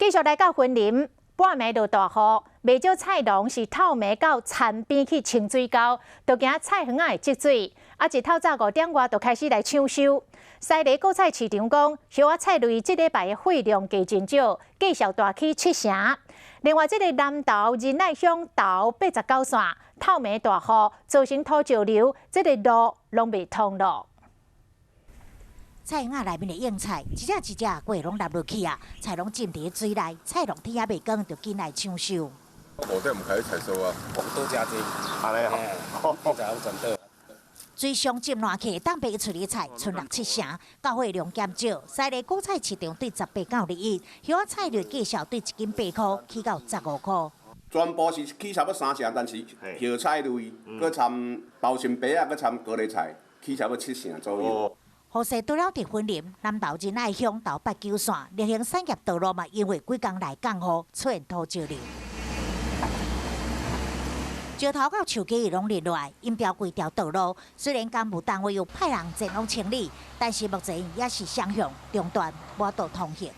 继续来到云林，半暝就大雨，袂少菜农是透暝到田边去清水沟，就惊菜园会积水。一透早5点外就开始来抢收。西螺果菜市场讲，叶仔菜类这礼拜的货量价真少，价小大起7成。另外，这个南投仁爱乡投89线，透暝大雨造成土石流，这个路拢未通了。 菜园内面的硬菜，一只一只过拢落落去啊！菜拢浸伫水内，菜农天也未光，就紧来抢收。5点唔开始采收啊，多加济，安尼吼，才好转到。水上浸烂去，当卖处理菜剩6、7成，交货量减少。西螺果菜市场对18到21，叶仔菜类价小对1斤8块，起到15块。全部是起差不多3成，但是叶菜类，搁掺包心白啊，搁掺高丽菜，起差不多7成左右。 雨势除了伫云林、南投仁爱乡到89线，例行产业道路嘛，因为几天来降雨，出现土石流。石头到树基拢立落来，淹掉规条道路。虽然干部单位有派人前往清理，但是目前也是双向中断，无法度通行。